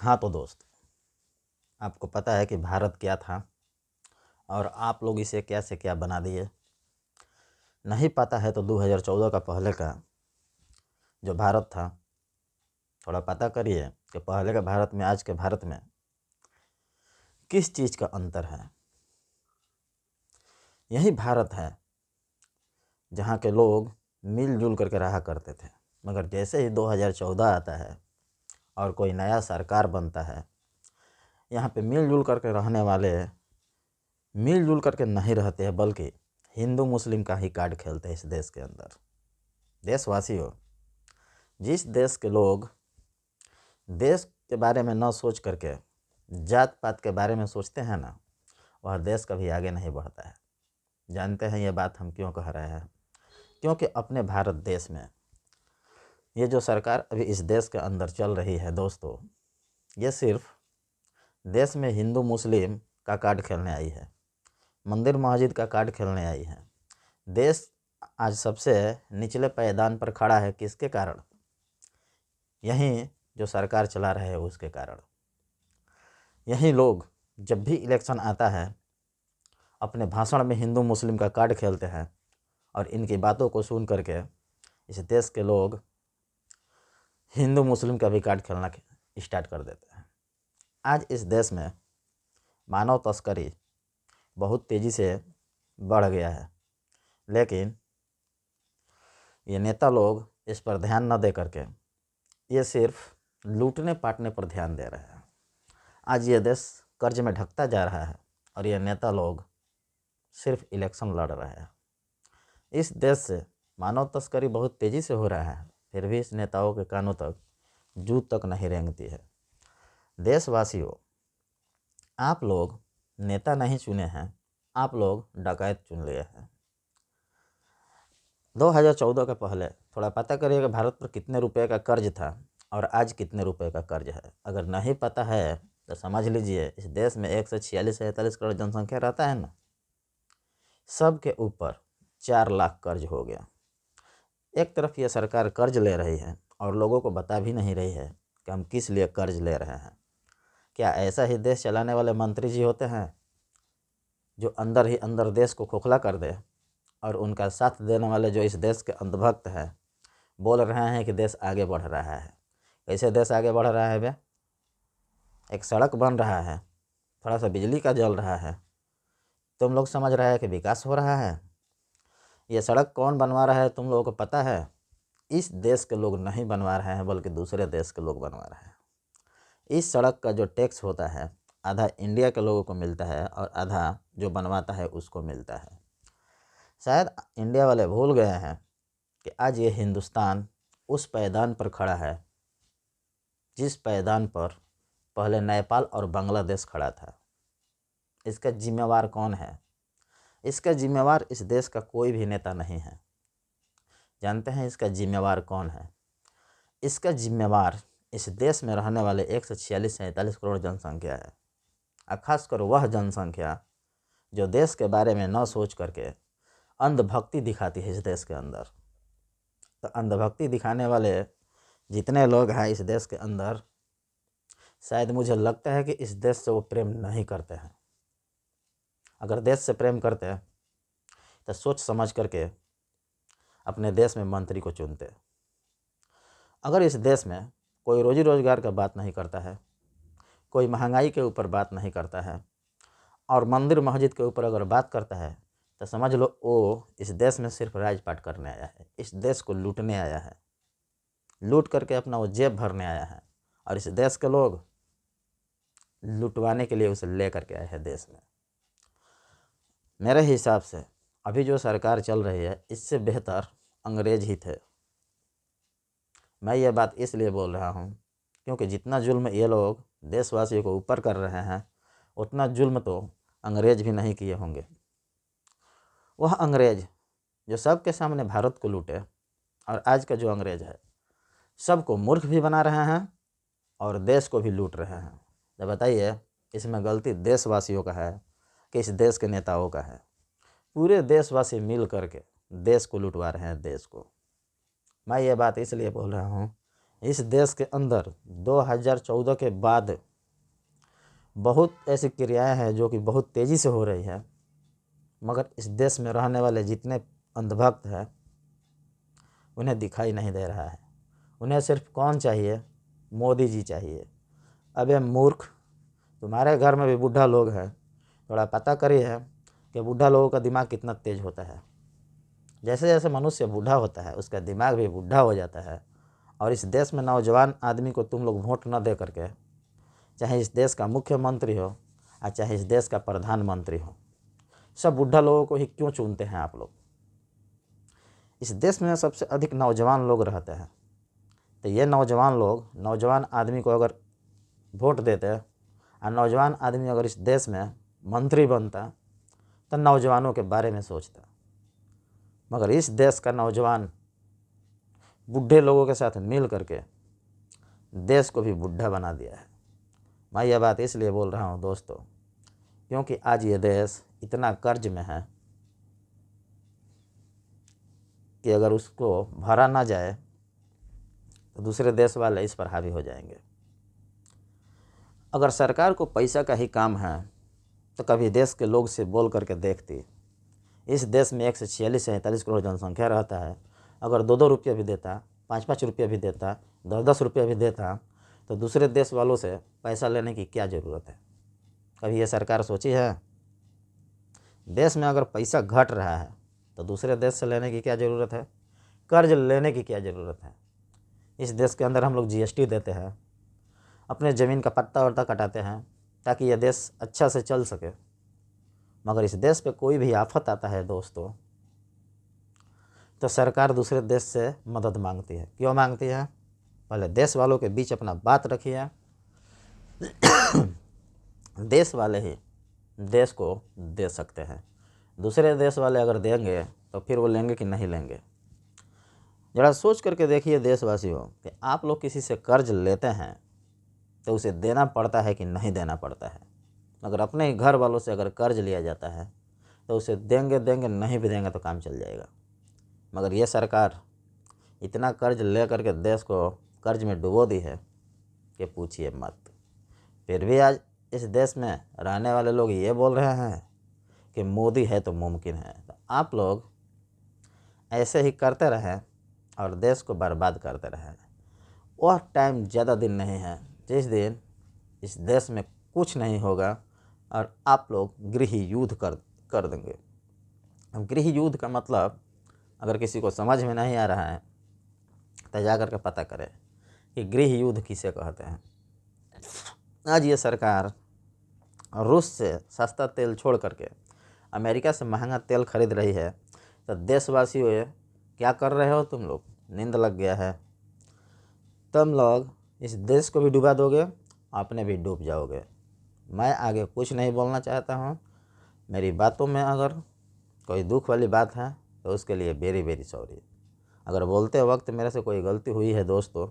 हाँ तो दोस्त, आपको पता है कि भारत क्या था और आप लोग इसे क्या से क्या बना दिए। नहीं पता है तो 2014 का पहले का जो भारत था, थोड़ा पता करिए कि पहले के भारत में आज के भारत में किस चीज़ का अंतर है। यही भारत है जहाँ के लोग मिलजुल करके रहा करते थे, मगर जैसे ही 2014 आता है और कोई नया सरकार बनता है, यहाँ पे मिलजुल करके रहने वाले मिलजुल करके नहीं रहते हैं, बल्कि हिंदू मुस्लिम का ही कार्ड खेलते हैं इस देश के अंदर। देशवासियों, जिस देश के लोग देश के बारे में न सोच करके जात पात के बारे में सोचते हैं ना, वह देश कभी आगे नहीं बढ़ता है। जानते हैं ये बात हम क्यों कह रहे हैं? क्योंकि अपने भारत देश में ये जो सरकार अभी इस देश के अंदर चल रही है दोस्तों, ये सिर्फ देश में हिंदू मुस्लिम का कार्ड खेलने आई है, मंदिर मस्जिद का कार्ड खेलने आई है। देश आज सबसे निचले पायदान पर खड़ा है, किसके कारण? यही जो सरकार चला रहे हैं उसके कारण। यही लोग जब भी इलेक्शन आता है अपने भाषण में हिंदू मुस्लिम का कार्ड खेलते हैं और इनकी बातों को सुन करके इस देश के लोग हिंदू मुस्लिम का भी कार्ड खेलना स्टार्ट कर देते हैं। आज इस देश में मानव तस्करी बहुत तेज़ी से बढ़ गया है, लेकिन ये नेता लोग इस पर ध्यान न दे करके ये सिर्फ लूटने पाटने पर ध्यान दे रहे हैं। आज ये देश कर्ज में ढकता जा रहा है और ये नेता लोग सिर्फ इलेक्शन लड़ रहे हैं। इस देश से मानव तस्करी बहुत तेज़ी से हो रहा है, फिर भी इस नेताओं के कानों तक जू तक नहीं रेंगती है। देशवासियों, आप लोग नेता नहीं चुने हैं, आप लोग डकैत चुन लिए हैं। 2014 के पहले थोड़ा पता करिए कि भारत पर कितने रुपए का कर्ज था और आज कितने रुपए का कर्ज है। अगर नहीं पता है तो समझ लीजिए, इस देश में 146-47 करोड़ जनसंख्या रहता है ना, सब के ऊपर 4 लाख कर्ज हो गया। एक तरफ ये सरकार कर्ज ले रही है और लोगों को बता भी नहीं रही है कि हम किस लिए कर्ज ले रहे हैं। क्या ऐसा ही देश चलाने वाले मंत्री जी होते हैं जो अंदर ही अंदर देश को खोखला कर दे, और उनका साथ देने वाले जो इस देश के अंधभक्त हैं बोल रहे हैं कि देश आगे बढ़ रहा है? कैसे देश आगे बढ़ रहा है बे? एक सड़क बन रहा है, थोड़ा सा बिजली का जल रहा है, तुम लोग समझ रहे हैं कि विकास हो रहा है? ये सड़क कौन बनवा रहा है तुम लोगों को पता है? इस देश के लोग नहीं बनवा रहे हैं, बल्कि दूसरे देश के लोग बनवा रहे हैं। इस सड़क का जो टैक्स होता है, आधा इंडिया के लोगों को मिलता है और आधा जो बनवाता है उसको मिलता है। शायद इंडिया वाले भूल गए हैं कि आज ये हिंदुस्तान उस पायदान पर खड़ा है जिस पायदान पर पहले नेपाल और बांग्लादेश खड़ा था। इसका जिम्मेवार कौन है? इसका जिम्मेवार इस देश का कोई भी नेता नहीं है। जानते हैं इसका जिम्मेवार कौन है? इसका जिम्मेवार इस देश में रहने वाले 146-47 करोड़ जनसंख्या है, और खासकर वह जनसंख्या जो देश के बारे में न सोच करके अंधभक्ति दिखाती है इस देश के अंदर। तो अंधभक्ति दिखाने वाले जितने लोग हैं इस देश के अंदर, शायद मुझे लगता है कि इस देश से वो प्रेम नहीं करते हैं। अगर देश से प्रेम करते हैं तो सोच समझ करके अपने देश में मंत्री को चुनते। अगर इस देश में कोई रोजी रोजगार का बात नहीं करता है, कोई महंगाई के ऊपर बात नहीं करता है, और मंदिर मस्जिद के ऊपर अगर बात करता है, तो समझ लो वो इस देश में सिर्फ राजपाट करने आया है, इस देश को लूटने आया है, लूट करके अपना वो जेब भरने आया है, और इस देश के लोग लुटवाने के लिए उसे ले करके आए हैं देश में। मेरे हिसाब से अभी जो सरकार चल रही है इससे बेहतर अंग्रेज ही थे। मैं ये बात इसलिए बोल रहा हूँ क्योंकि जितना जुल्म ये लोग देशवासियों को ऊपर कर रहे हैं, उतना जुल्म तो अंग्रेज भी नहीं किए होंगे। वह अंग्रेज जो सबके सामने भारत को लूटे, और आज का जो अंग्रेज है सबको मूर्ख भी बना रहे हैं और देश को भी लूट रहे हैं। तो बताइए, इसमें गलती देशवासियों का है कि इस देश के नेताओं का है? पूरे देशवासी मिल करके देश को लुटवा रहे हैं, देश को। मैं ये बात इसलिए बोल रहा हूँ इस देश के अंदर 2014 के बाद बहुत ऐसी क्रियाएं हैं जो कि बहुत तेज़ी से हो रही है, मगर इस देश में रहने वाले जितने अंधभक्त हैं उन्हें दिखाई नहीं दे रहा है। उन्हें सिर्फ कौन चाहिए? मोदी जी चाहिए। अबे मूर्ख, तुम्हारे घर में भी बूढ़ा लोग हैं, थोड़ा पता करिए कि बूढ़ा लोगों का दिमाग कितना तेज होता है। जैसे जैसे मनुष्य बूढ़ा होता है उसका दिमाग भी बूढ़ा हो जाता है। और इस देश में नौजवान आदमी को तुम लोग वोट न दे करके, चाहे इस देश का मुख्यमंत्री हो और चाहे इस देश का प्रधानमंत्री हो, सब बूढ़ा लोगों को ही क्यों चुनते हैं आप लोग? इस देश में सबसे अधिक नौजवान लोग रहते हैं, तो ये नौजवान लोग नौजवान आदमी को अगर वोट देते और नौजवान आदमी अगर इस देश में मंत्री बनता तो नौजवानों के बारे में सोचता। मगर इस देश का नौजवान बूढ़े लोगों के साथ मिल करके देश को भी बूढ़ा बना दिया है। मैं यह बात इसलिए बोल रहा हूँ दोस्तों, क्योंकि आज ये देश इतना कर्ज में है कि अगर उसको भरा ना जाए तो दूसरे देश वाले इस पर हावी हो जाएंगे। अगर सरकार को पैसा का ही काम है तो कभी देश के लोग से बोल करके देखती। इस देश में 146 से 47 करोड़ जनसंख्या रहता है। अगर 2-2 रुपये भी देता, 5-5 रुपये भी देता, 10-10 रुपये भी देता, तो दूसरे देश वालों से पैसा लेने की क्या ज़रूरत है? कभी ये सरकार सोची है? देश में अगर पैसा घट रहा है तो दूसरे देश से लेने की क्या ज़रूरत है? कर्ज लेने की क्या ज़रूरत है? इस देश के अंदर हम लोग GST देते हैं, अपने ज़मीन का पट्टा वट्टा कटाते हैं ताकि यह देश अच्छा से चल सके। मगर इस देश पे कोई भी आफत आता है दोस्तों, तो सरकार दूसरे देश से मदद मांगती है। क्यों मांगती है? पहले देश वालों के बीच अपना बात रखिए। देश वाले ही देश को दे सकते हैं। दूसरे देश वाले अगर देंगे तो फिर वो लेंगे कि नहीं लेंगे? ज़रा सोच करके देखिए देशवासियों कि आप लोग किसी से कर्ज लेते हैं तो उसे देना पड़ता है कि नहीं देना पड़ता है। अगर अपने ही घर वालों से अगर कर्ज लिया जाता है तो उसे देंगे, नहीं भी देंगे तो काम चल जाएगा। मगर ये सरकार इतना कर्ज ले करके देश को कर्ज में डुबो दी है कि पूछिए मत। फिर भी आज इस देश में रहने वाले लोग ये बोल रहे हैं कि मोदी है तो मुमकिन है। तो आप लोग ऐसे ही करते रहें और देश को बर्बाद करते रहें। वह टाइम ज़्यादा दिन नहीं है जिस दिन इस देश में कुछ नहीं होगा और आप लोग गृह युद्ध कर देंगे। अब गृह युद्ध का मतलब अगर किसी को समझ में नहीं आ रहा है तो जा कर के पता करें कि गृह युद्ध किसे कहते हैं। आज ये सरकार रूस से सस्ता तेल छोड़ करके अमेरिका से महंगा तेल खरीद रही है, तो देशवासियों क्या कर रहे हो तुम लोग? नींद लग गया है। तुम लोग इस देश को भी डुबा दोगे, अपने भी डूब जाओगे। मैं आगे कुछ नहीं बोलना चाहता हूँ। मेरी बातों में अगर कोई दुख वाली बात है तो उसके लिए वेरी वेरी सॉरी। अगर बोलते वक्त मेरे से कोई गलती हुई है दोस्तों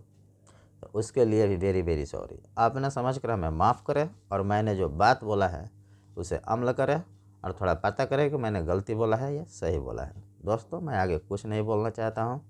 तो उसके लिए भी वेरी वेरी सॉरी। आपने समझ कर हमें माफ़ करें और मैंने जो बात बोला है उसे अमल करें और थोड़ा पता करें कि मैंने गलती बोला है या सही बोला है। दोस्तों मैं आगे कुछ नहीं बोलना चाहता हूँ।